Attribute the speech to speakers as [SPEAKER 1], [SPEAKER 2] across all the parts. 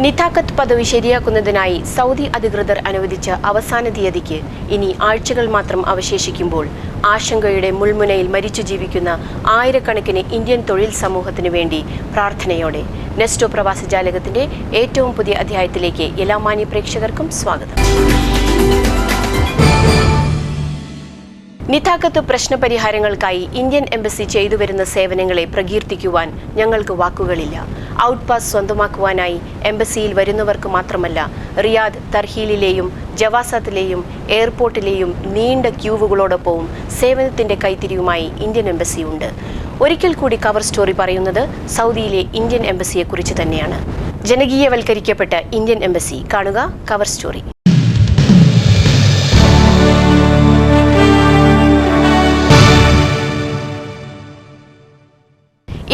[SPEAKER 1] Nitaqat പദവി ശരിയാക്കുന്നതിനായി Saudi അധികൃതർ അനുവദിച്ച അവസാന തീയതിക്ക് ഇനി ആഴ്ചകൾ മാത്രം അവശേഷിക്കുമ്പോൾ ആശങ്കയുടെ മുൾമുനയിൽ മരിച്ചു ജീവിക്കുന്ന ആയിരക്കണക്കിന് ഇന്ത്യൻ തൊഴിൽ സമൂഹത്തിനു വേണ്ടി പ്രാർത്ഥനയോടെ നെസ്റ്റോ പ്രവാസി ജാലകത്തിന്റെ ഏറ്റവും പുതിയ അധ്യായത്തിലേക്ക് എല്ലാ മാന്യ പ്രേക്ഷകർക്കും സ്വാഗതം. നിതാഖത്ത് പ്രശ്നപരിഹാരങ്ങൾക്കായി ഇന്ത്യൻ എംബസി ചെയ്തുവരുന്ന സേവനങ്ങളെ പ്രകീർത്തിക്കുവാൻ ഞങ്ങൾക്ക് വാക്കുകളില്ല. ഔട്ട് പാസ് സ്വന്തമാക്കുവാനായി എംബസിയിൽ വരുന്നവർക്ക് മാത്രമല്ല, റിയാദ്, തർഹീലിലെയും ജവാസാത്തിലെയും എയർപോർട്ടിലെയും നീണ്ട ക്യൂവുകളോടൊപ്പവും സേവനത്തിന്റെ കൈത്തിരിയുമായി ഇന്ത്യൻ എംബസിയുണ്ട്. ഒരിക്കൽ കൂടി കവർ സ്റ്റോറി പറയുന്നത് സൗദിയിലെ ഇന്ത്യൻ എംബസിയെക്കുറിച്ച് തന്നെയാണ്. ജനകീയവൽക്കരിക്കപ്പെട്ട ഇന്ത്യൻ എംബസി കാണുക കവർ സ്റ്റോറി.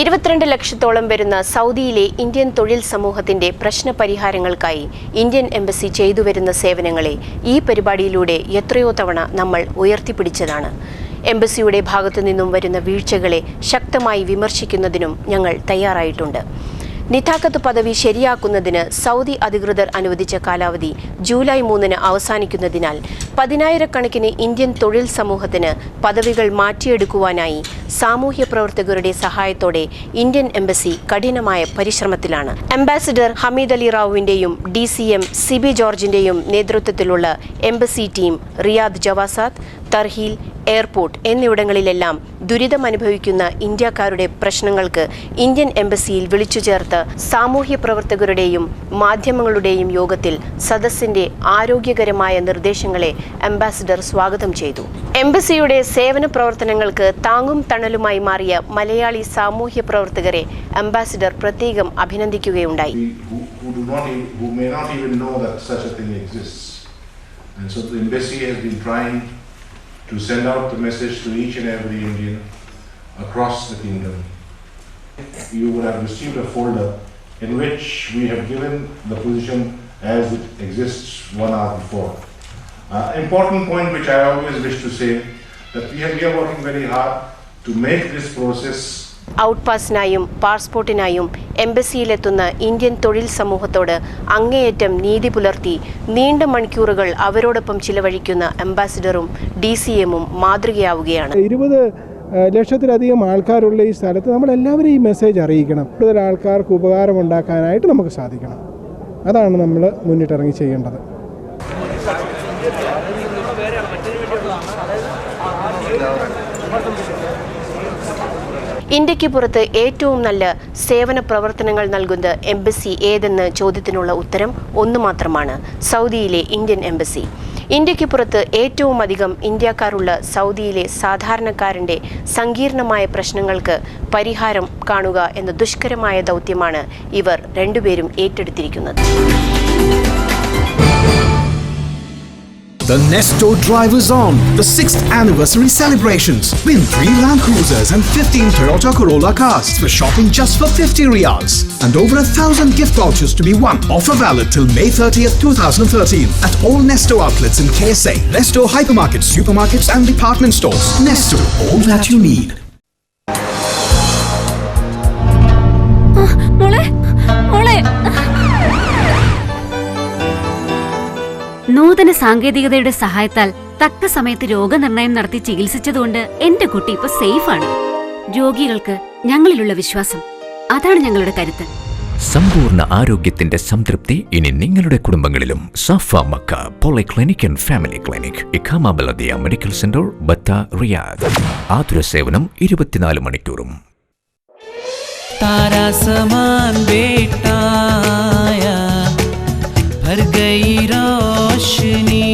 [SPEAKER 1] 22 ലക്ഷത്തോളം വരുന്ന സൗദിയിലെ ഇന്ത്യൻ തൊഴിൽ സമൂഹത്തിന്റെ പ്രശ്നപരിഹാരങ്ങൾക്കായി ഇന്ത്യൻ എംബസി ചെയ്തുവരുന്ന സേവനങ്ങളെ ഈ പരിപാടിയിലൂടെ എത്രയോ തവണ നമ്മൾ ഉയർത്തിപ്പിടിച്ചതാണ്. എംബസിയുടെ ഭാഗത്തു നിന്നും വരുന്ന വീഴ്ചകളെ ശക്തമായി വിമർശിക്കുന്നതിനും ഞങ്ങൾ തയ്യാറായിട്ടുണ്ട്. നിതാഖത്ത് പദവി ശരിയാക്കുന്നതിന് സൗദി അധികൃതർ അനുവദിച്ച കാലാവധി ജൂലൈ 3 അവസാനിക്കുന്നതിനാൽ 10,000-കണക്കിന് ഇന്ത്യൻ തൊഴിൽ സമൂഹത്തിന് പദവികൾ മാറ്റിയെടുക്കുവാനായി സാമൂഹ്യ പ്രവർത്തകരുടെ സഹായത്തോടെ ഇന്ത്യൻ എംബസി കഠിനമായ പരിശ്രമത്തിലാണ്. അംബാസിഡർ ഹമീദ് അലി റാവുവിന്റെയും DCM സിബി ജോർജിന്റെയും നേതൃത്വത്തിലുള്ള എംബസി ടീം റിയാദ്, ജവാസാത്ത്, തർഹീൽ, എയർപോർട്ട് എന്നിവിടങ്ങളിലെല്ലാം ദുരിതമനുഭവിക്കുന്ന ഇന്ത്യക്കാരുടെ പ്രശ്നങ്ങൾക്ക് ഇന്ത്യൻ എംബസിയിൽ വിളിച്ചു ചേർത്ത് സാമൂഹ്യ പ്രവർത്തകരുടെയും മാധ്യമങ്ങളുടെയും യോഗത്തിൽ സദസ്സിന്റെ ആരോഗ്യകരമായ നിർദ്ദേശങ്ങളെ അംബാസിഡർ സ്വാഗതം ചെയ്തു. എംബസിയുടെ സേവന പ്രവർത്തനങ്ങൾക്ക് താങ്ങും തണലുമായി മാറിയ മലയാളി സാമൂഹ്യ പ്രവർത്തകരെ അംബാസിഡർ പ്രത്യേകം അഭിനന്ദിക്കുകയുണ്ടായി.
[SPEAKER 2] To send out the message to each and every Indian across the kingdom. You would have received a folder in which we have given the position as it exists 1 hour before. Important point which I always wish to say, that we are working very hard to make this process.
[SPEAKER 1] Out പാസിനായും പാസ്പോർട്ടിനായും എംബസിയിലെത്തുന്ന Indian തൊഴിൽ സമൂഹത്തോട് അങ്ങേയറ്റം നീതി പുലർത്തി നീണ്ട മണിക്കൂറുകൾ അവരോടൊപ്പം ചിലവഴിക്കുന്ന അംബാസിഡറും DCMഉം മാതൃകയാവുകയാണ്.
[SPEAKER 3] 20 ലക്ഷത്തിലധികം ആൾക്കാരുള്ള ഈ സ്ഥലത്ത് നമ്മളെല്ലാവരും ഈ മെസ്സേജ് അറിയിക്കണം. കൂടുതൽ ആൾക്കാർക്ക് ഉപകാരമുണ്ടാക്കാനായിട്ട് നമുക്ക് സാധിക്കണം. അതാണ് നമ്മൾ മുന്നിട്ടിറങ്ങി ചെയ്യേണ്ടത്.
[SPEAKER 1] ഇന്ത്യക്ക് പുറത്ത് ഏറ്റവും നല്ല സേവന പ്രവർത്തനങ്ങൾ നൽകുന്ന എംബസി ഏതെന്ന ചോദ്യത്തിനുള്ള ഉത്തരം ഒന്ന് മാത്രമാണ്: സൗദിയിലെ ഇന്ത്യൻ എംബസി. ഇന്ത്യക്ക് പുറത്ത് ഏറ്റവും അധികം ഇന്ത്യക്കാരുള്ള സൗദിയിലെ സാധാരണക്കാരൻ്റെ സങ്കീർണമായ പ്രശ്നങ്ങൾക്ക് പരിഹാരം കാണുക എന്ന ദുഷ്കരമായ ദൗത്യമാണ് ഇവർ രണ്ടുപേരും ഏറ്റെടുത്തിരിക്കുന്നത്.
[SPEAKER 4] The Nesto Drive is on. The 6th anniversary celebrations. Win 3 Land Cruisers and 15 Toyota Corolla cars for shopping just for 50 riyals. And over 1,000 gift vouchers to be won. Offer valid till May 30th, 2013 at all Nesto outlets in KSA. Nesto hypermarkets, supermarkets and department stores. Nesto, all that you need.
[SPEAKER 5] നൂതന സാങ്കേതികതയുടെ സഹായത്താൽ തക്ക സമയത്ത് രോഗനിർണയം നടത്തി ചികിത്സിച്ചതുകൊണ്ട് എന്റെ കുട്ടി ഇപ്പൊ സേഫാണ്. രോഗികൾക്ക് ഞങ്ങളിലുള്ള വിശ്വാസം, അതാണ് ഞങ്ങളുടെ കരുത്ത്.
[SPEAKER 6] സമ്പൂർണ്ണ ആരോഗ്യത്തിന്റെ സംതൃപ്തി ഇനി നിങ്ങളുടെ കുടുംബങ്ങളിലും. Safa Makkah polyclinic and family clinic, ഇഖാമ ബലദിയ മെഡിക്കൽ സെന്റർ, ബത്ത, റിയാദ്. ആതുര സേവനം 24 മണിക്കൂറും.
[SPEAKER 7] तारा समान बेटाया भर गई रोशनी,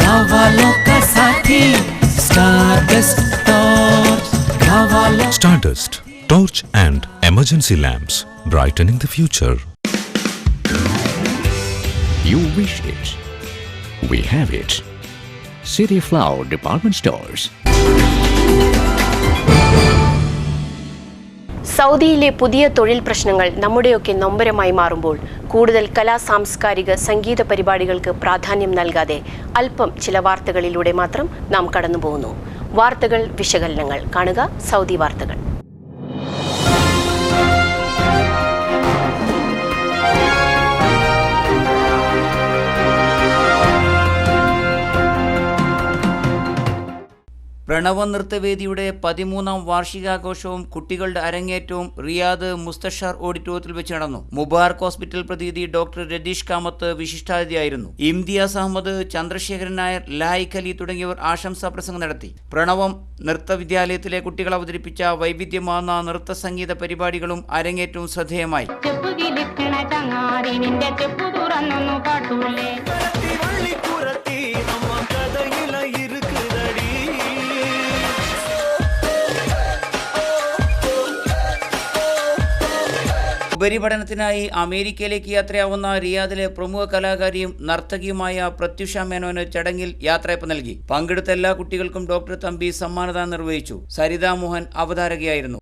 [SPEAKER 7] गाँव वालों का साथी stardust torch.
[SPEAKER 8] Stardust Torch and Emergency Lamps, brightening the future.
[SPEAKER 6] You wish it, we have it. City Flower Department Stores.
[SPEAKER 1] സൗദിയിലെ പുതിയ തൊഴിൽ പ്രശ്നങ്ങൾ നമ്മുടെയൊക്കെ നൊമ്പരമായി മാറുമ്പോൾ കൂടുതൽ സാംസ്കാരിക സംഗീത പരിപാടികൾക്ക് പ്രാധാന്യം നൽകാതെ അല്പം ചില വാർത്തകളിലൂടെ മാത്രം നാം കടന്നുപോകുന്നു. വാർത്തകൾ, വിശകലനങ്ങൾ കാണുക സൗദി വാർത്തകൾ.
[SPEAKER 9] പ്രണവ നൃത്തവേദിയുടെ 13ാം വാർഷികാഘോഷവും കുട്ടികളുടെ അരങ്ങേറ്റവും റിയാദ് മുസ്തഷാർ ഓഡിറ്റോറിയത്തിൽ വെച്ച് നടന്നു. മുബാറക് ഹോസ്പിറ്റൽ പ്രതിനിധി ഡോക്ടർ രതീഷ് കാമത്ത് വിശിഷ്ടാതിഥിയായിരുന്നു. ഇംതിയാസ് അഹമ്മദ്, ചന്ദ്രശേഖരൻ നായർ, ലായിക് അലി തുടങ്ങിയവർ ആശംസാ പ്രസംഗം നടത്തി. പ്രണവം നൃത്ത വിദ്യാലയത്തിലെ കുട്ടികൾ അവതരിപ്പിച്ച വൈവിധ്യമാർന്ന നൃത്ത സംഗീത പരിപാടികളും അരങ്ങേറ്റവും ശ്രദ്ധേയമായി. ഉപരിപഠനത്തിനായി അമേരിക്കയിലേക്ക് യാത്രയാവുന്ന റിയാദിലെ പ്രമുഖ കലാകാരിയും നർത്തകിയുമായ പ്രത്യുഷ മേനോന് ചടങ്ങിൽ യാത്രയപ്പ് നൽകി. പങ്കെടുത്ത എല്ലാ കുട്ടികൾക്കും ഡോക്ടർ തമ്പി സമ്മാനദാനം നിർവഹിച്ചു. സരിത മോഹൻ അവതാരകയായിരുന്നു.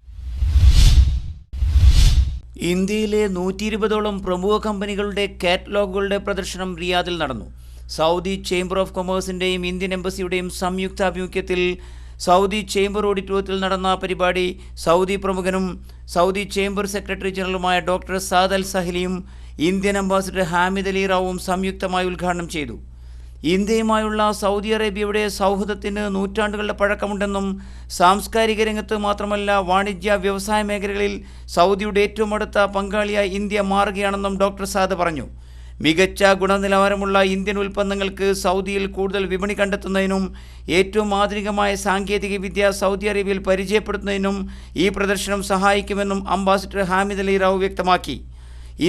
[SPEAKER 9] ഇന്ത്യയിലെ 120ഓളം പ്രമുഖ കമ്പനികളുടെ കാറ്റലോഗുകളുടെ പ്രദർശനം റിയാദിൽ നടന്നു. സൗദി ചേംബർ ഓഫ് കൊമേഴ്സിൻ്റെയും ഇന്ത്യൻ എംബസിയുടെയും സംയുക്താഭിമുഖ്യത്തിൽ സൗദി ചേംബർ ഓഡിറ്റോറിയത്തിൽ നടന്ന പരിപാടി സൗദി പ്രമുഖനും സൗദി ചേംബർ സെക്രട്ടറി ജനറലുമായ ഡോക്ടർ സാദ് അൽ സഹലിയും ഇന്ത്യൻ അംബാസിഡർ ഹാമിദ് അലി റാവുവും സംയുക്തമായി ഉദ്ഘാടനം ചെയ്തു. ഇന്ത്യയുമായുള്ള സൗദി അറേബ്യയുടെ സൗഹൃദത്തിന് നൂറ്റാണ്ടുകളുടെ പഴക്കമുണ്ടെന്നും സാംസ്കാരിക രംഗത്ത് മാത്രമല്ല വാണിജ്യ വ്യവസായ മേഖലകളിൽ സൗദിയുടെ ഏറ്റവും അടുത്ത പങ്കാളിയായി ഇന്ത്യ മാറുകയാണെന്നും ഡോക്ടർ സാദ് പറഞ്ഞു. മികച്ച ഗുണനിലവാരമുള്ള ഇന്ത്യൻ ഉൽപ്പന്നങ്ങൾക്ക് സൗദിയിൽ കൂടുതൽ വിപണി കണ്ടെത്തുന്നതിനും ഏറ്റവും ആധുനികമായ സാങ്കേതിക വിദ്യ സൗദി അറേബ്യയിൽ പരിചയപ്പെടുത്തുന്നതിനും ഈ പ്രദർശനം സഹായിക്കുമെന്നും അംബാസിഡർ ഹാമിദ് അലി റാവു വ്യക്തമാക്കി.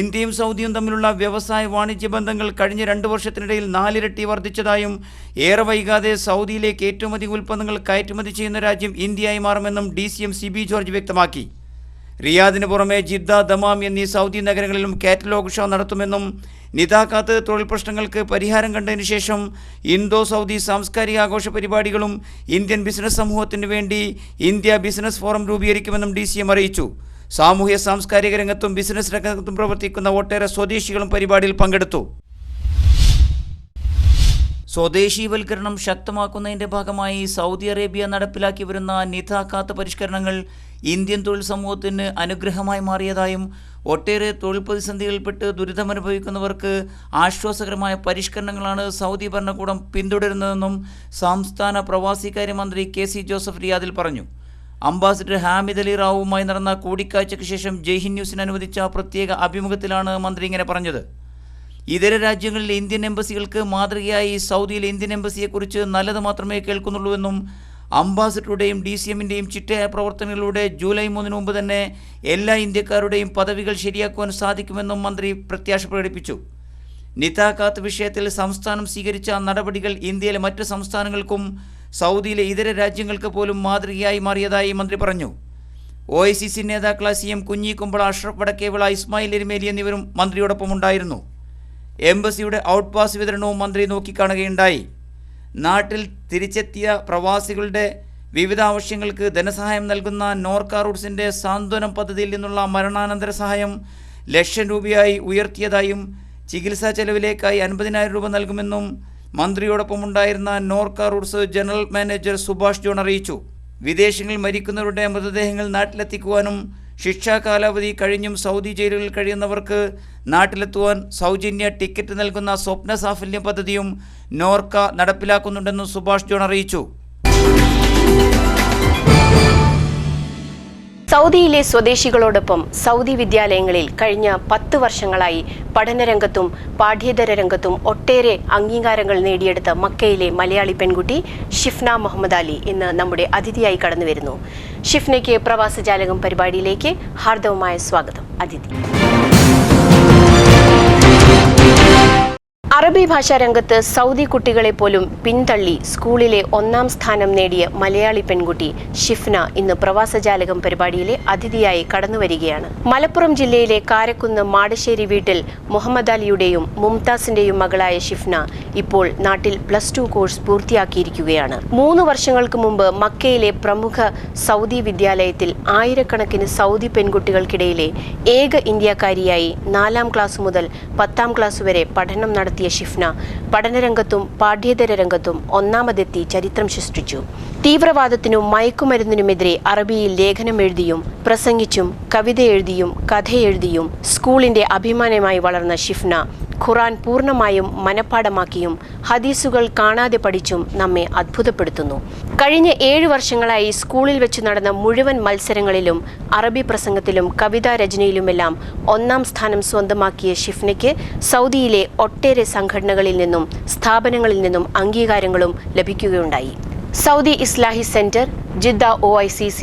[SPEAKER 9] ഇന്ത്യയും സൗദിയും തമ്മിലുള്ള വ്യവസായ വാണിജ്യ ബന്ധങ്ങൾ കഴിഞ്ഞ 2 വർഷത്തിനിടയിൽ 4 ഇരട്ടി വർദ്ധിച്ചതായും ഏറെ വൈകാതെ സൗദിയിലേക്ക് ഏറ്റവും അധികം ഉൽപ്പന്നങ്ങൾ കയറ്റുമതി ചെയ്യുന്ന രാജ്യം ഇന്ത്യയായി മാറുമെന്നും DCM CB ജോർജ് വ്യക്തമാക്കി. റിയാദിന് പുറമെ ജിദ്ദ, ദമാം എന്നീ സൗദി നഗരങ്ങളിലും കാറ്റലോഗ് ഷോ നടത്തുമെന്നും നിതാഖാത്ത് തൊഴിൽ പ്രശ്നങ്ങൾക്ക് പരിഹാരം കണ്ടതിനു ശേഷം ഇന്തോ സൗദി സാംസ്കാരിക ആഘോഷ പരിപാടികളും ഇന്ത്യൻ ബിസിനസ് സമൂഹത്തിനു വേണ്ടി ഇന്ത്യ ബിസിനസ് ഫോറം രൂപീകരിക്കുമെന്നും DCM അറിയിച്ചു. സാമൂഹ്യ സാംസ്കാരിക രംഗത്തും ബിസിനസ് രംഗത്തും പ്രവർത്തിക്കുന്ന ഒട്ടേറെ സ്വദേശികളും പരിപാടിയിൽ പങ്കെടുത്തു. സ്വദേശീവൽക്കരണം ശക്തമാക്കുന്നതിൻ്റെ ഭാഗമായി സൗദി അറേബ്യ നടപ്പിലാക്കി വരുന്ന നിതാഖാത്ത് പരിഷ്കരണങ്ങൾ ഇന്ത്യൻ തൊഴിൽ സമൂഹത്തിന് അനുഗ്രഹമായി മാറിയതായും ഒട്ടേറെ തൊഴിൽ പ്രതിസന്ധികളിൽപ്പെട്ട് ദുരിതമനുഭവിക്കുന്നവർക്ക് ആശ്വാസകരമായ പരിഷ്കരണങ്ങളാണ് സൗദി ഭരണകൂടം പിന്തുടരുന്നതെന്നും സംസ്ഥാന പ്രവാസികാര്യ മന്ത്രി KC ജോസഫ് റിയാദിൽ പറഞ്ഞു. അംബാസിഡർ ഹാമിദ് അലി റാവുവുമായി നടന്ന കൂടിക്കാഴ്ചയ്ക്ക് ശേഷം ജയ്ഹിന്ദ് ന്യൂസിന് അനുവദിച്ച പ്രത്യേക അഭിമുഖത്തിലാണ് മന്ത്രി ഇങ്ങനെ പറഞ്ഞത്. ഇതര രാജ്യങ്ങളിലെ ഇന്ത്യൻ എംബസികൾക്ക് മാതൃകയായി സൗദിയിലെ ഇന്ത്യൻ എംബസിയെക്കുറിച്ച് നല്ലത് മാത്രമേ കേൾക്കുന്നുള്ളൂവെന്നും അംബാസിഡറുടെയും DCMൻ്റെയും ചിട്ടയായ പ്രവർത്തനങ്ങളിലൂടെ ജൂലൈ 3 മുമ്പ് തന്നെ എല്ലാ ഇന്ത്യക്കാരുടെയും പദവികൾ ശരിയാക്കുവാൻ സാധിക്കുമെന്നും മന്ത്രി പ്രത്യാശ പ്രകടിപ്പിച്ചു. നിതാഖാത്ത് വിഷയത്തിൽ സംസ്ഥാനം സ്വീകരിച്ച നടപടികൾ ഇന്ത്യയിലെ മറ്റ് സംസ്ഥാനങ്ങൾക്കും സൗദിയിലെ ഇതര രാജ്യങ്ങൾക്ക് പോലും മാതൃകയായി മാറിയതായി മന്ത്രി പറഞ്ഞു. OICC നേതാക്കളായ CM കുഞ്ഞിക്കുമ്പള, അഷ്റഫ് വടക്കേവിള, ഇസ്മായിൽ എരുമേലി എന്നിവരും മന്ത്രിയോടൊപ്പം ഉണ്ടായിരുന്നു. എംബസിയുടെ ഔട്ട് പാസ് വിതരണവും മന്ത്രി നോക്കിക്കാണുകയുണ്ടായി. നാട്ടിൽ തിരിച്ചെത്തിയ പ്രവാസികളുടെ വിവിധ ആവശ്യങ്ങൾക്ക് ധനസഹായം നൽകുന്ന നോർക്ക റൂട്ട്സിൻ്റെ സാന്ത്വനം പദ്ധതിയിൽ നിന്നുള്ള മരണാനന്തര സഹായം ₹1,00,000 ഉയർത്തിയതായും ചികിത്സാ ചെലവിലേക്കായി 50,000 രൂപ നൽകുമെന്നും മന്ത്രിയോടൊപ്പം ഉണ്ടായിരുന്ന Norka Roots general manager Subhash John അറിയിച്ചു. വിദേശങ്ങളിൽ മരിക്കുന്നവരുടെ മൃതദേഹങ്ങൾ നാട്ടിലെത്തിക്കുവാനും ശിക്ഷാ കാലാവധി കഴിഞ്ഞും സൗദി ജയിലുകളിൽ കഴിയുന്നവർക്ക് നാട്ടിലെത്തുവാൻ സൗജന്യ ടിക്കറ്റ് നൽകുന്ന സ്വപ്ന സാഫല്യം പദ്ധതിയും നോർക്ക നടപ്പിലാക്കുന്നുണ്ടെന്നും സുഭാഷ് ജോൺ അറിയിച്ചു.
[SPEAKER 1] സൗദിയിലെ സ്വദേശികളോടൊപ്പം സൗദി വിദ്യാലയങ്ങളിൽ കഴിഞ്ഞ 10 വർഷങ്ങളായി പഠനരംഗത്തും പാഠ്യേതര രംഗത്തും ഒട്ടേറെ അംഗീകാരങ്ങൾ നേടിയെടുത്ത മക്കയിലെ മലയാളി പെൺകുട്ടി ഷിഫ്ന മുഹമ്മദ് അലി ഇന്ന് നമ്മുടെ അതിഥിയായി കടന്നുവരുന്നു. ഷിഫ്നയ്ക്ക് പ്രവാസജാലകം പരിപാടിയിലേക്ക് ഹാർദവമായ സ്വാഗതം. അതിഥി അറബി ഭാഷാ രംഗത്ത് സൗദി കുട്ടികളെ പോലും പിന്തള്ളി സ്കൂളിലെ 1ാം സ്ഥാനം നേടിയ മലയാളി പെൺകുട്ടി ഷിഫ്ന ഇന്ന് പ്രവാസജാലകം പരിപാടിയിലെ അതിഥിയായി കടന്നുവരികയാണ്. മലപ്പുറം ജില്ലയിലെ കാരക്കുന്ന് മാടശ്ശേരി വീട്ടിൽ മുഹമ്മദ് അലിയുടെയും മുംതാസിന്റെയും മകളായ ഷിഫ്ന ഇപ്പോൾ നാട്ടിൽ +2 കോഴ്സ് പൂർത്തിയാക്കിയിരിക്കുകയാണ്. 3 വർഷങ്ങൾക്ക് മുമ്പ് മക്കയിലെ പ്രമുഖ സൗദി വിദ്യാലയത്തിൽ ആയിരക്കണക്കിന് സൗദി പെൺകുട്ടികൾക്കിടയിലെ ഏക ഇന്ത്യക്കാരിയായി 4ാം ക്ലാസ് മുതൽ 10ാം ക്ലാസ് വരെ പഠനം നടത്തിയ ഷിഫ്ന പഠനരംഗത്തും പാഠ്യേതര രംഗത്തും ഒന്നാമതെത്തി ചരിത്രം സൃഷ്ടിച്ചു. തീവ്രവാദത്തിനും മയക്കുമരുന്നിനുമെതിരെ അറബിയിൽ ലേഖനം എഴുതിയും പ്രസംഗിച്ചും കവിത എഴുതിയും കഥ എഴുതിയും സ്കൂളിന്റെ അഭിമാനമായി വളർന്ന ഷിഫ്ന ഖുറാൻ പൂർണ്ണമായും മനഃപ്പാഠമാക്കിയും ഹദീസുകൾ കാണാതെ പഠിച്ചും നമ്മെ അത്ഭുതപ്പെടുത്തുന്നു. കഴിഞ്ഞ 7 വർഷങ്ങളായി സ്കൂളിൽ വെച്ച് നടന്ന മുഴുവൻ മത്സരങ്ങളിലും അറബി പ്രസംഗത്തിലും കവിതാ രചനയിലുമെല്ലാം 1ാം സ്ഥാനം സ്വന്തമാക്കിയ ഷിഫ്നയ്ക്ക് സൗദിയിലെ ഒട്ടേറെ സംഘടനകളിൽ നിന്നും സ്ഥാപനങ്ങളിൽ നിന്നും അംഗീകാരങ്ങളും ലഭിക്കുകയുണ്ടായി. Saudi Islahi centre, Jeddah OICC,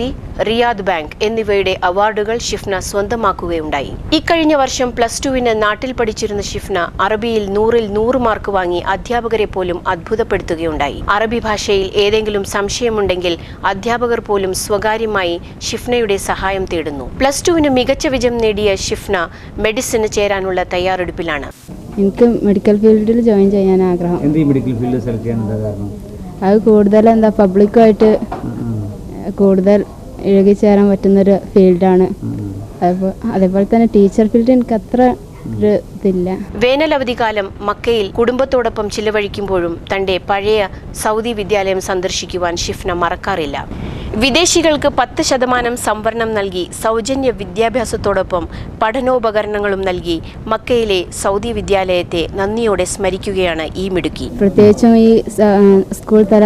[SPEAKER 1] Riyadh bank എന്നിവയുടെ അവാർഡുകൾ ഷിഫ്ന സ്വന്തമാക്കുകയുണ്ടായി. ഇക്കഴിഞ്ഞ വർഷം +2 നാട്ടിൽ പഠിച്ചിരുന്ന ഷിഫ്ന അറബിയിൽ 100-ൽ 100 മാർക്ക് വാങ്ങി അധ്യാപകരെ പോലും അത്ഭുതപ്പെടുത്തുകയുണ്ടായി. അറബി ഭാഷയിൽ ഏതെങ്കിലും സംശയമുണ്ടെങ്കിൽ അധ്യാപകർ പോലും സ്വകാര്യമായി ഷിഫ്നയുടെ സഹായം തേടുന്നു. +2 മികച്ച വിജയം നേടിയ ഷിഫ്ന മെഡിസിന് ചേരാനുള്ള തയ്യാറെടുപ്പിലാണ്.
[SPEAKER 10] എനിക്ക് മെഡിക്കൽ ഫീൽഡിൽ ജോയിൻ ചെയ്യാൻ ആഗ്രഹം.
[SPEAKER 11] മെഡിക്കൽ ഫീൽഡ് സെലക്ട് ചെയ്യാൻ എന്താ കാരണം?
[SPEAKER 10] അത് കൂടുതൽ പബ്ലിക്കുമായിട്ട് കൂടുതൽ ഇഴുകിച്ചേരാൻ പറ്റുന്നൊരു ഫീൽഡാണ്. അതേപോലെ തന്നെ ടീച്ചർ ഫീൽഡ് എനിക്ക് അത്ര ഒരു ഇതില്ല.
[SPEAKER 1] വേനലവധിക്കാലം മക്കയിൽ കുടുംബത്തോടൊപ്പം ചിലവഴിക്കുമ്പോഴും തന്റെ പഴയ സൗദി വിദ്യാലയം സന്ദർശിക്കുവാൻ ഷിഫ്ന മറക്കാറില്ല. വിദേശികൾക്ക് 10% സംവരണം നൽകി സൗജന്യ വിദ്യാഭ്യാസത്തോടൊപ്പം പഠനോപകരണങ്ങളും നൽകി മക്കയിലെ സൗദി വിദ്യാലയത്തെ നന്ദിയോടെ സ്മരിക്കുകയാണ് ഈ മിടുക്കി.
[SPEAKER 10] പ്രത്യേകിച്ചും ഈ സ്കൂൾ തല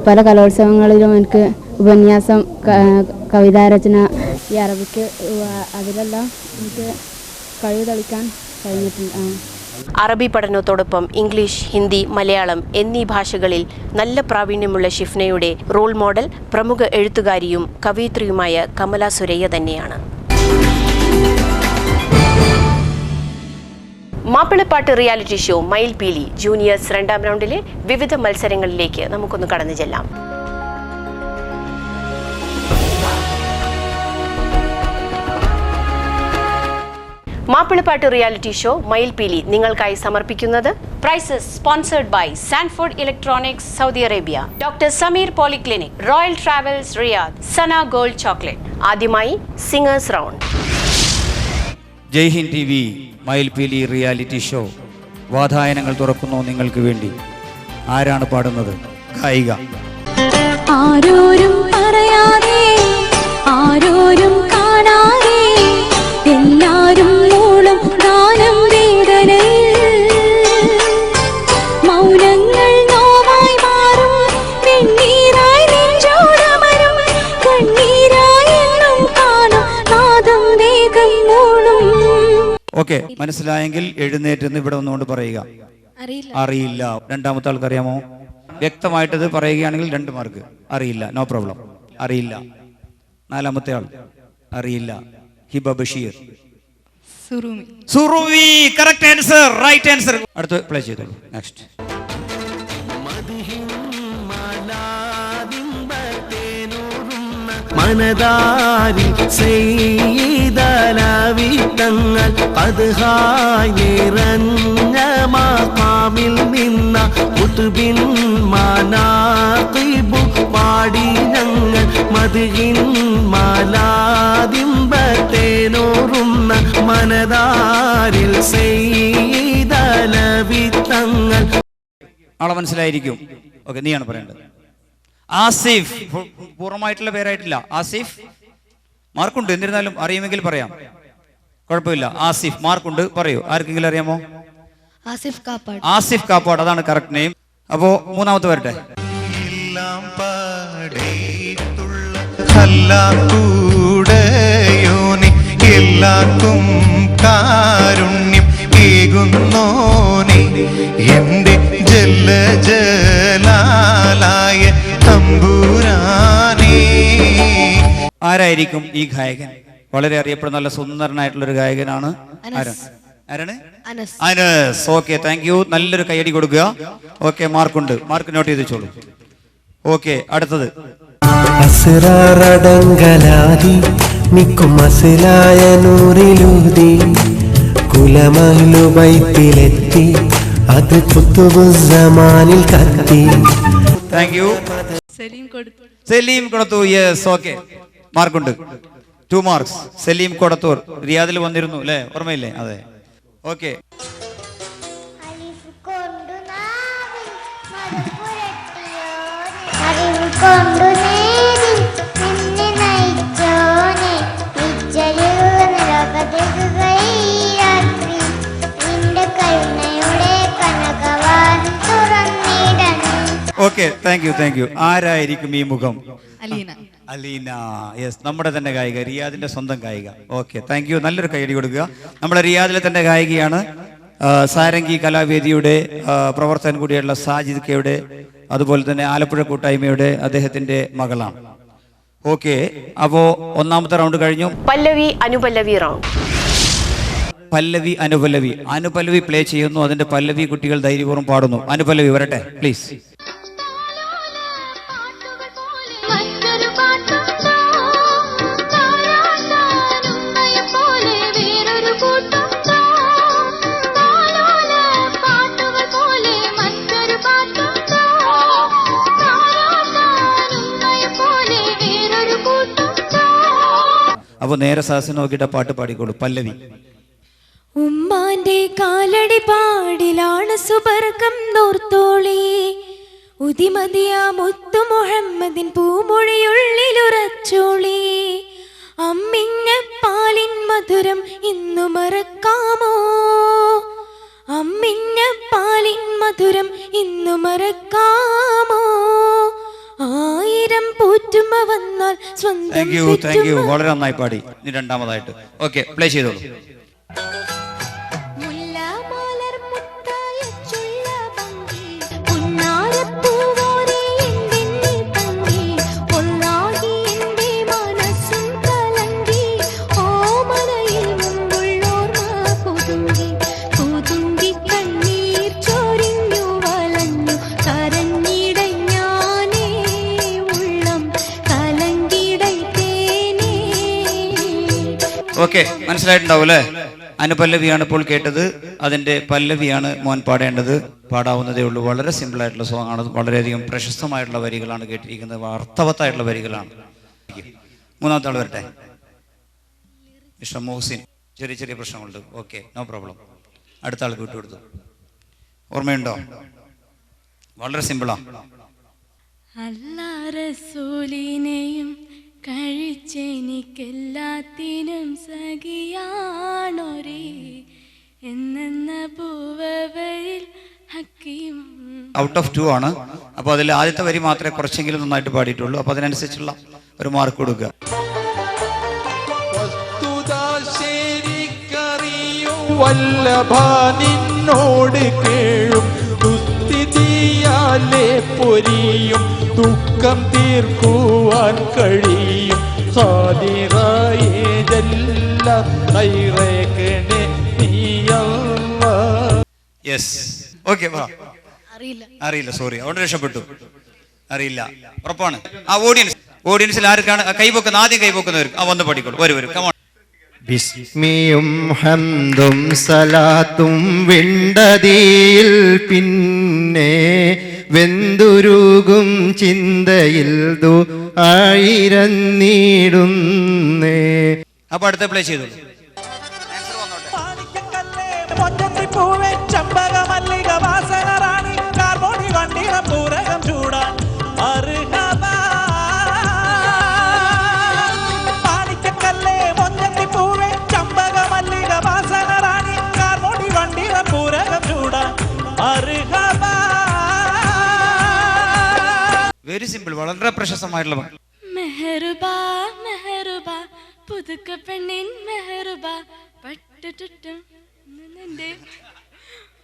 [SPEAKER 10] പല കലോത്സവങ്ങളിലും എനിക്ക് ഉപന്യാസം, കവിതാരചന, ഈ അറബിക്ക് അതിലെല്ലാം എനിക്ക് കഴിവ് തെളിക്കാൻ കഴിഞ്ഞിട്ടുണ്ട്.
[SPEAKER 1] അറബി പഠനത്തോടൊപ്പം ഇംഗ്ലീഷ്, ഹിന്ദി, മലയാളം എന്നീ ഭാഷകളിൽ നല്ല പ്രാവീണ്യമുള്ള ഷിഫ്നയുടെ റോൾ മോഡൽ പ്രമുഖ എഴുത്തുകാരിയും കവയിത്രിയുമായ കമല സുരയ്യ തന്നെയാണ്. മാപ്പിളപ്പാട്ട് റിയാലിറ്റി ഷോ മയിൽപീലി ജൂനിയേഴ്സ് 2ാം റൗണ്ടിലെ വിവിധ മത്സരങ്ങളിലേക്ക് നമുക്കൊന്ന് കടന്നു ചെല്ലാം. മാപ്പിളപ്പാട്ട് റിയാലിറ്റി ഷോ മയിൽപീലി നിങ്ങൾക്കായി സമർപ്പിക്കുന്നത് prizes sponsored by Sanford electronics Saudi Arabia, doctor Sameer polyclinic, royal travels Riyadh, Sana gold chocolate. ആദ്യമായി singers round.
[SPEAKER 12] Jai Hind TV Mayilpeeli reality show വാതായനങ്ങൾ തുറക്കുന്നു നിങ്ങൾക്ക് വേണ്ടി. ആരാണ് പാടുന്നത്? ഗായിക.
[SPEAKER 13] ആരോരും പറയാതെ, ആരോരും കാണാതെ, എല്ലാരും മൂളും ഗാനം വേദനയിൽ, മൗനങ്ങൾ നോവായി മാറും, വെണ്ണീരായി നെഞ്ചോടമരും, കണ്ണീരായി എന്നും കാണും, നാദം വേഗം മൂളും.
[SPEAKER 12] ഓക്കെ, മനസ്സിലായെങ്കിൽ എഴുന്നേറ്റ് ഇവിടെ ഒന്നുകൊണ്ട് പറയുക. അറിയില്ല. രണ്ടാമത്തെ ആൾക്ക് അറിയാമോ? വ്യക്തമായിട്ടത് പറയുകയാണെങ്കിൽ 2 മാർക്ക്. അറിയില്ല, നോ പ്രോബ്ലം. അറിയില്ല. 4ാമത്തെ ആൾ അറിയില്ല. ഹിബ ബഷീർ. സുറുവി. Correct answer, right answer. അടുത്ത് പ്ലേ ചെയ്തോളൂ. നെക്സ്റ്റ്.
[SPEAKER 7] മനതാരി ചെയ്തലവിത്തങ്ങൾ പതുഹായി നിറഞ്ഞ മാമിൽ നിന്ന കുതുബിൻ മനാഖിബു പാടി ഞങ്ങൾ മദ്ഹിൻ മലാദിമ്പത്തേനോറുന്ന മനതാരിൽ ചെയ്തലവിത്തങ്ങൾ.
[SPEAKER 12] ആളെ മനസ്സിലായിരിക്കും. ഓക്കെ, നീയാണ് പറയേണ്ടത്. ആസിഫ്. പൂർണ്ണമായിട്ടുള്ള പേരായിട്ടില്ല. ആസിഫ്. മാർക്കുണ്ട്, എന്നിരുന്നാലും അറിയുമെങ്കിൽ പറയാം, കുഴപ്പമില്ല. ആസിഫ് മാർക്കുണ്ട്, പറയൂ. ആർക്കെങ്കിലും അറിയാമോ? ആസിഫ് കാപ്പാട്, അതാണ് കറക്റ്റ് നെയിം. അപ്പോ 3ാമത്തെ വരട്ടെ.
[SPEAKER 14] എല്ലാവർക്കും കാരുണ്യം ഏകുന്നോനെ എന്റെ ജലജലാലായ തമ്പുരാനേ.
[SPEAKER 12] ആരായിരിക്കും ഈ ഗായകൻ? വളരെ അറിയപ്പെടുന്ന നല്ല സുന്ദരനായിട്ടുള്ള ഒരു ഗായകനാണ്. ആരാണ്? അനസ്. Okay, thank you. നല്ലൊരു കൈയടി കൊടുക്കുക. ഓക്കെ, മാർക്കുണ്ട്. മാർക്ക് നോട്ട് ചെയ്ത് വെച്ചോളൂ. ഓക്കെ, അടുത്തത്.
[SPEAKER 7] അസ്റാറടങ്കലാതി മിക്കും മസിലായ നൂറിലൂതി കുലമഹ്ലു ബൈത്തിലെത്തി അത് കുത്തുബുസ്സമാനിൽ കത്തി.
[SPEAKER 12] Thank you. Saleem Kodathur. Yes, okay, മാർക്കുണ്ട്. 2 മാർക്സ്. സലീം കൊടത്തൂർ റിയാദിൽ വന്നിരുന്നു അല്ലേ? ഓർമ്മയില്ലേ? അതെ. ഓക്കെ.
[SPEAKER 15] കൊണ്ടുനേരി നിന്നെ നയിച്ചോനെ വിജയൂർന്ന ലോകത്തേക്ക് രാത്രി നിന്റെ കരുണയുടെ കനകവാതിൽ തുറന്നിടണം.
[SPEAKER 12] Okay, thank you. ആരായിരിക്കും ഈ മുഖം? അലീന. യെസ്, നമ്മുടെ തന്നെ ഗായിക, റിയാദിന്റെ സ്വന്തം ഗായിക. Okay, thank you. നല്ലൊരു കൈയടി കൊടുക്കുക. നമ്മുടെ റിയാദിലെ തന്നെ ഗായികയാണ്. സാരംഗി കലാവേദിയുടെ പ്രവർത്തകൻ കൂടിയുള്ള സാജിദ് കെയുടെ, അതുപോലെ തന്നെ ആലപ്പുഴ കൂട്ടായ്മയുടെ അദ്ദേഹത്തിന്റെ മകളാണ്. ഓക്കെ, അപ്പോ ഒന്നാമത്തെ റൗണ്ട് കഴിഞ്ഞു.
[SPEAKER 1] പല്ലവി അനുപല്ലവി റൗണ്ട്.
[SPEAKER 12] പല്ലവി അനുപല്ലവി പ്ലേ ചെയ്യുന്നു. അതിന്റെ പല്ലവി കുട്ടികൾ ധൈര്യപൂർവ്വം പാടുന്നു. അനുപല്ലവി വരട്ടെ പ്ലീസ്. അപ്പൊ നേരെ സദസ്സിനെ നോക്കിയിട്ട് പാട്ട് പാടിക്കോളൂ. പല്ലവി.
[SPEAKER 13] ഉമ്മാന്റെ കാലടി പാടിലാണ് സുബർക്കം നോർത്തോളി, ഉദിമതിയ മുത്തു മുഹമ്മദിൻ പൂമൊഴിയുള്ളിലുറച്ചോളി. അമ്മിഞ്ഞ പാലിൻ മധുരം ഇന്നു മറക്കാമോ, അമ്മിഞ്ഞ പാലിൻ മധുരം ഇന്നു മറക്കാമോ. ആയിരം പൂറ്റുമ വന്നാൽ സ്വന്തം.
[SPEAKER 12] Thank you. വളരെ നന്നായി പാടി. ഇനി രണ്ടാമതായിട്ട് ഓക്കെ പ്ലേ ചെയ്തോളൂ. ഓക്കെ, മനസ്സിലായിട്ടുണ്ടാവും അല്ലേ? അനുപല്ലവിയാണ് ഇപ്പോൾ കേട്ടത്. അതിന്റെ പല്ലവിയാണ് മോൻ പാടേണ്ടത്. പാടാവുന്നതേ ഉള്ളൂ. വളരെ സിമ്പിൾ ആയിട്ടുള്ള സോങ് ആണ്. വളരെയധികം പ്രശസ്തമായിട്ടുള്ള വരികളാണ് കേട്ടിരിക്കുന്നത്. അർത്ഥവത്തായിട്ടുള്ള വരികളാണ്. മൂന്നാമത്തെ ആൾ വരട്ടെ. മിസ്റ്റർ മോഹ്സിൻ. ചെറിയ പ്രശ്നങ്ങളുണ്ട്. Okay, no problem. അടുത്ത ആൾക്ക് വിട്ടുകൊടുത്തു. ഓർമ്മയുണ്ടോ? വളരെ സിമ്പിളാ.
[SPEAKER 13] അല്ലാ റസൂലിനെയും കഴിച്ചെനിക്കെല്ലാത്തിനും സഖിയാണൊരേ എന്ന പൂവവരിൽ ഹക്കീം.
[SPEAKER 12] ഔട്ട് ഓഫ് 2 ആണ്. അപ്പോൾ അതിൽ ആദ്യത്തെ വരി മാത്രമേ കുറച്ചെങ്കിലും നന്നായിട്ട് പാടിയിട്ടുള്ളൂ. അപ്പോൾ അതിനനുസരിച്ചുള്ള ഒരു മാർക്ക് കൊടുക്കുക.
[SPEAKER 16] വല്ലഭാനിന്നോട് കേഴും ദുസ്ഥിതിയാലെ പൊരിയും ദുഃഖം തീർക്കുവാൻ കഴിയും സാദിറായേജല്ല ഖൈറേകനെ നീയല്ല.
[SPEAKER 12] Yes, okay. അറിയില്ല, സോറി, അതുകൊണ്ട് രക്ഷപ്പെട്ടു. അറിയില്ല, ഉറപ്പാണ്. ആ ഓഡിയൻസിൽ ആർക്കാണ് കൈപൊക്കുന്നത്? ആദ്യം കൈപൊക്കുന്നവർ വന്ന് പഠിക്കോളൂ. വരും. കമോൺ.
[SPEAKER 7] ബിസ്മിയും ഹംദും സലാത്തും വിണ്ടതിയിൽ പിന്നെ വെന്തുരുകും ചിന്തയിൽ ആയിരന്നീടുന്നേ.
[SPEAKER 12] അപ്പൊ അടുത്ത പ്ലേ ചെയ്തു.
[SPEAKER 16] ചെമ്പകമല്ലിക വാസന റാണി കാർമോണി വണ്ടിറ പൂരകം ചൂടാൻ പാണിക്കല്ലേ മൊഞ്ചത്തിപ്പൂവേ ചമ്പകമല്ലിക വാസന റാണി കാർമോണി വണ്ടിറ പൂരകം ചൂടാൻ
[SPEAKER 12] വെരി സിമ്പിൾ, വളരെ പ്രശസ്തമായിട്ടുള്ള
[SPEAKER 13] മെഹറുബാ മെഹറുബാ പുതുക്ക പെണ്ണിൻ മെഹറുബാ പട്ടുറ്റും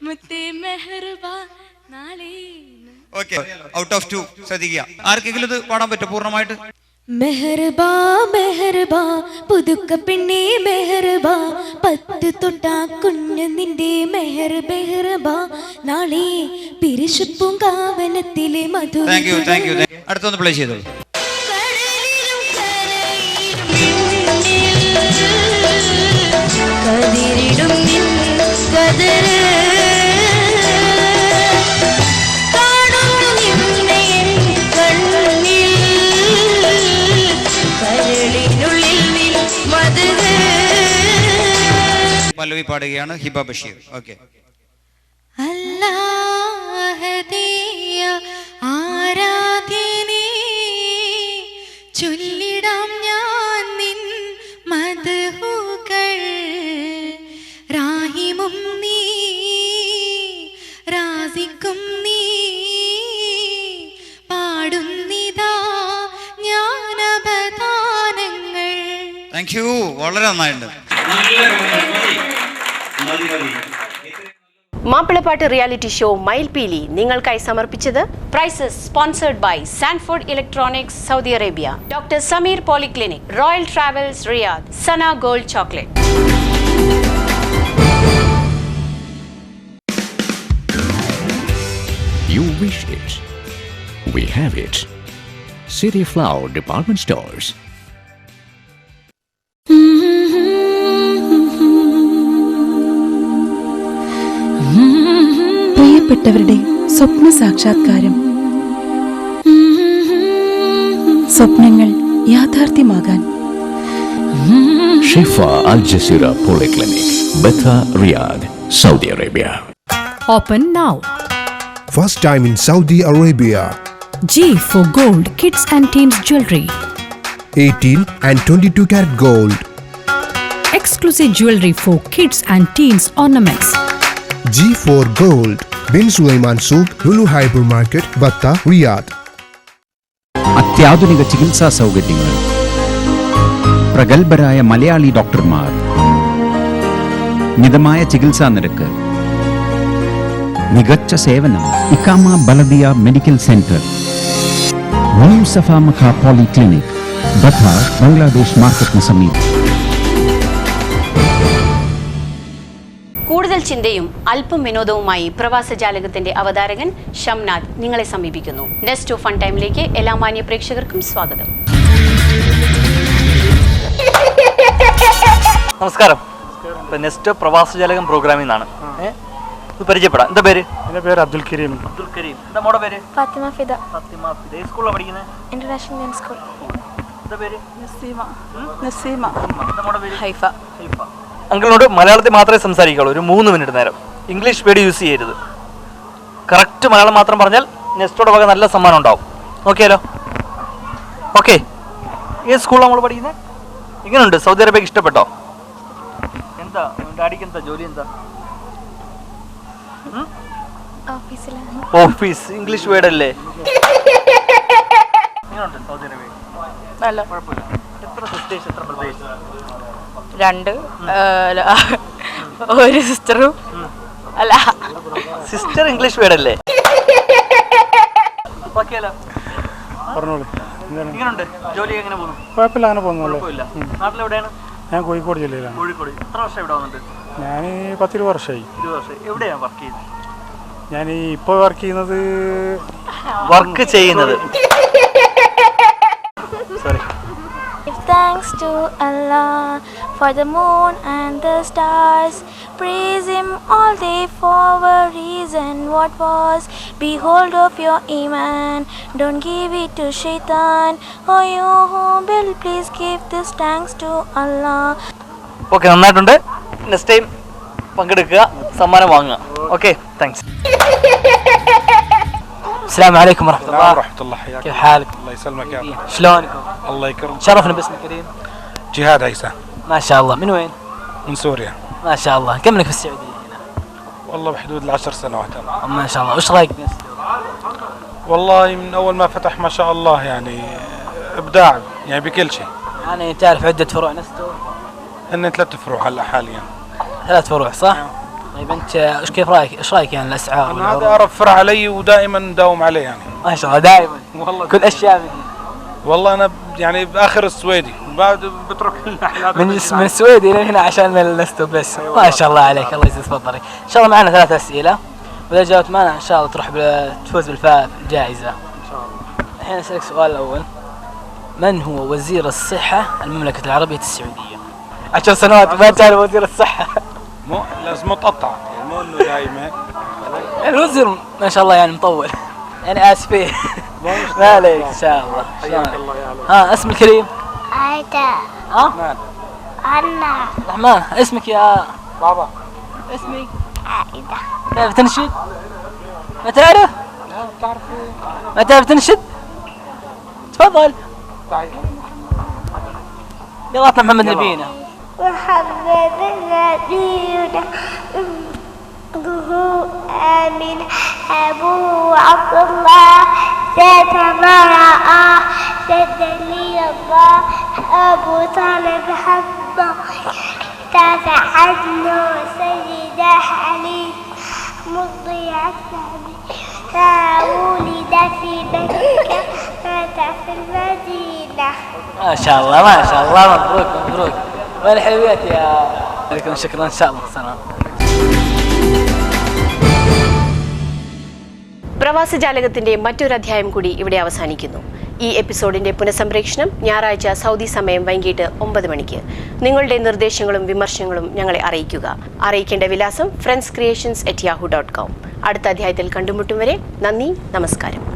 [SPEAKER 13] മുത്തേ മെഹറുബാ നാളെ.
[SPEAKER 12] Okay, out of 2. ശ്രദ്ധിക്കുക. ആർക്കെങ്കിലും ഇത് പാടാൻ പറ്റും പൂർണ്ണമായിട്ട്?
[SPEAKER 13] മെഹറുബാ മെഹറുബാ പുതുക്ക പെണ്ണേ മെഹറുബാ പത്ത് തൊട്ടാ കുഞ്ഞു നിന്റെ മെഹറുബാ നാളെ പിരിശുപ്പൂങ്കാവനത്തിലെ മധുര.
[SPEAKER 12] Thank you. അടുത്തൊന്ന് പ്ലേ ചെയ്തോളൂ.
[SPEAKER 13] കതിരിടും കതിര്
[SPEAKER 12] പല്ലവി പാടുകയാണ് ഹിബ ബഷീർ. ഓക്കെ.
[SPEAKER 13] അല്ലാഹദിയ ആരാധ്യനേ
[SPEAKER 12] താങ്ക് യു. വളരെ നന്നായിട്ടുണ്ട്.
[SPEAKER 1] മാപ്പിളപ്പാട്ട് റിയാലിറ്റി ഷോ മയിൽപീലി നിങ്ങൾക്കായി സമർപ്പിച്ചത് prizes sponsored by Sanford electronics Saudi Arabia, doctor Sameer polyclinic, royal travels Riyadh, Sana gold chocolate.
[SPEAKER 6] You wish it. We have it. City Flower Department Stores.
[SPEAKER 17] പ്രിയപ്പെട്ടവരുടെ സ്വപ്ന സാക്ഷാത്കാരം, സ്വപ്നങ്ങൾ യാഥാർത്ഥ്യമാകാൻ
[SPEAKER 6] Shifa Al Jazeera Polyclinic, Betha, Riyadh, Saudi Arabia.
[SPEAKER 18] Open now.
[SPEAKER 19] First time in Saudi Arabia.
[SPEAKER 18] G for Gold Kids and Teens Jewelry.
[SPEAKER 19] 18 and 22 karat gold.
[SPEAKER 18] Exclusive jewelry for kids and teens ornaments.
[SPEAKER 19] G4 Gold. Bin Sulaiman Souk, Lulu Hypermarket, Batta, Riyadh.
[SPEAKER 20] അത്യാധുനിക ചികിത്സാ സൗകര്യങ്ങൾ, പ്രഗത്ഭരായ മലയാളി ഡോക്ടർമാർ, മിതമായ ചികിത്സാ നിരക്ക്, മികച്ച സേവനം. ഇക്കാമ ബലദിയ മെഡിക്കൽ സെന്റർ, ന്യൂ സഫ മഖ പോളിക്ലിനിക്, ബഥ, ബംഗ്ലാദേശ് മാർക്കറ്റിന് സമീപം.
[SPEAKER 1] കൂടുതൽ ചിന്തയും അല്പം വിനോദവുമായി പ്രവാസജാലകത്തിന്റെ അവതാരകൻ ഷംനാദ് നിങ്ങളെ സമീപിക്കുന്നു. നെക്സ്റ്റ് ഓഫ് ഫൺ ടൈമിലേക്ക് എല്ലാ മാന്യ പ്രേക്ഷകർക്കും സ്വാഗതം.
[SPEAKER 21] നമസ്കാരം. നെക്സ്റ്റ് പ്രവാസജാലകം പ്രോഗ്രാമിൽ നിന്നാണ്. പരിചയപ്പെടാം. എന്താ പേര്?
[SPEAKER 22] എൻ്റെ പേര് അബ്ദുൽ കരീം.
[SPEAKER 21] അബ്ദുൽ കരീം. എന്താ മോടെ പേര്?
[SPEAKER 23] ഫാത്തിമ ഫിദ.
[SPEAKER 21] ഫാത്തിമ ഫിദ. ഏത് സ്കൂളിലാണ് പഠിക്കുന്നത്?
[SPEAKER 23] International main school.
[SPEAKER 21] എന്താ പേര്?
[SPEAKER 23] നസീമ. നസീമ.
[SPEAKER 21] എന്താ മോടെ പേര്?
[SPEAKER 23] ഹൈഫ.
[SPEAKER 21] ഹൈഫ. അങ്കിളിനോട് മലയാളത്തിൽ മാത്രമേ സംസാരിക്കാവുള്ളൂ. ഒരു 3 മിനിറ്റ് നേരം. ഇംഗ്ലീഷ് വേർഡ് യൂസ് ചെയ്യരുത്. കറക്റ്റ് മലയാളം മാത്രം പറഞ്ഞാൽ നെക്സ്റ്റോടെ വക നല്ല സമ്മാനം ഉണ്ടാവും. ഓക്കെയല്ലോ? ഓക്കെ. ഏത് സ്കൂളാണ് നമ്മൾ പഠിക്കുന്നത്? ഇങ്ങനെയുണ്ട്. സൗദി അറേബ്യക്ക് ഇഷ്ടപ്പെട്ടോ? എന്താ ഡാഡിക്ക് എന്താ ജോലി? എന്താ? ഓഫീസ്. ഇംഗ്ലീഷ് വേർഡ് അല്ലേ? എങ്ങനെയുണ്ട് സൗദി അറേബ്യ?
[SPEAKER 23] നല്ല.
[SPEAKER 21] കുഴപ്പമില്ല. എത്ര സിസ്റ്റേഴ്സ്, എത്ര ബ്രദേഴ്സ്?
[SPEAKER 23] 2 ഒരു സിസ്റ്ററും. അല്ല,
[SPEAKER 21] സിസ്റ്റർ ഇംഗ്ലീഷ് വേർഡ് അല്ലേ?
[SPEAKER 22] പറഞ്ഞോളൂ.
[SPEAKER 21] എങ്ങനെയുണ്ട് ജോലി? എങ്ങനെ പോകുന്നു?
[SPEAKER 22] കുഴപ്പമില്ല, അങ്ങനെ പോകുന്നല്ലോ.
[SPEAKER 21] നാട്ടിലെവിടെയാണ്?
[SPEAKER 22] ഞാൻ കോഴിക്കോട് ജില്ലയിലാണ്.
[SPEAKER 21] കോഴിക്കോട്. എത്ര വർഷം ഇവിടെ വന്നിട്ട്?
[SPEAKER 22] ഞാൻ 10-20 വർഷമായി.
[SPEAKER 21] 20 വർഷം. എവിടെയാണ് വർക്ക് ചെയ്യുന്നത്?
[SPEAKER 22] ഞാൻ ഇപ്പോൾ വർക്ക് ചെയ്യുന്നത്
[SPEAKER 21] sorry.
[SPEAKER 13] Give thanks to Allah for the moon and the stars. Praise Him all day for a reason. What was? Behold of your iman. Don't give it to shaitan. Oh, you who will please give this thanks to Allah.
[SPEAKER 21] Okay, നന്നായിട്ടുണ്ട്. Next time പങ്കെടുക്കുക, സമ്മാനം വാങ്ങുക. Okay, thanks. السلام عليكم ورحمة الله.
[SPEAKER 22] ورحمة الله. حياك.
[SPEAKER 21] كيف حالك؟
[SPEAKER 22] الله يسلمك يا أخي.
[SPEAKER 21] شلونكم؟
[SPEAKER 22] الله يكرمك.
[SPEAKER 21] شرفنا باسمك كريم.
[SPEAKER 22] جهاد عيسى.
[SPEAKER 21] ما شاء الله. من وين؟
[SPEAKER 22] من سوريا.
[SPEAKER 21] ما شاء الله. كم لك في السعودية هنا؟
[SPEAKER 22] والله بحدود 10 سنوات أنا.
[SPEAKER 21] ما شاء الله. وش رأيك؟
[SPEAKER 22] والله من أول ما فتح ما شاء الله يعني إبداع يعني بكل شيء.
[SPEAKER 21] يعني تعرف عدة فروع نستو؟
[SPEAKER 22] هن 3 فروع هلا حاليا.
[SPEAKER 21] 3 فروع صح؟ طيب انت كيف رايك؟ ايش رايك يعني الاسعار؟
[SPEAKER 22] انا هذا اقرب فرع علي ودائما نداوم عليه يعني.
[SPEAKER 21] ما شاء الله دائما. والله كل اشياء مني.
[SPEAKER 22] والله انا يعني باخر السويدي بعد بترك
[SPEAKER 21] من السويد الى هنا عشان النستو بس. ما شاء الله عليك. الله يزيد فضلك. ان شاء الله معنا 3 اسئله واذا جاوبت معنا ان شاء الله تروح تفوز بالجائزه ان شاء الله. الحين اسالك السؤال الاول. من هو وزير الصحه المملكه العربيه السعوديه؟ 10 سنوات ما تعرف وزير الصحه.
[SPEAKER 22] مو لازم متقطع يعني مو انه دائما.
[SPEAKER 21] الوزير ما شاء الله يعني مطول. يعني اسفين. ما عليك ان شاء الله.
[SPEAKER 22] حياك الله يا علي.
[SPEAKER 21] ها اسم الكريم؟
[SPEAKER 15] عايدة.
[SPEAKER 21] ها؟
[SPEAKER 15] عنا.
[SPEAKER 21] رحمن. اسمك يا
[SPEAKER 22] بابا؟
[SPEAKER 21] اسمي
[SPEAKER 15] عايدة.
[SPEAKER 21] تعرف تنشد؟ ما تعرف؟ ما تعرف تنشد؟ تفضل. يلا اطلع محمد نبينا.
[SPEAKER 15] محمد نبينا آمين أبو عبد الله ذات ما رأى سدني الله أبو طالب حبه دافع عنه سيدة علي مضيع النبي ولد في مكة مات في المدينة.
[SPEAKER 21] ما شاء الله ما شاء الله مبروك مبروك والحلويات يا لكم شكرا إن شاء الله سلام.
[SPEAKER 1] പ്രവാസജാലകത്തിന്റെ മറ്റൊരധ്യായം കൂടി ഇവിടെ അവസാനിക്കുന്നു. ഈ എപ്പിസോഡിന്റെ പുനഃസംപ്രേഷണം ഞായറാഴ്ച Saudi സമയം വൈകിട്ട് 9 മണിക്ക്. നിങ്ങളുടെ നിർദ്ദേശങ്ങളും വിമർശനങ്ങളും ഞങ്ങളെ അറിയിക്കുക. അറിയിക്കേണ്ട വിലാസം friendscreations@yahoo.com. അടുത്ത അധ്യായത്തിൽ കണ്ടുമുട്ടും വരെ നന്ദി, നമസ്കാരം.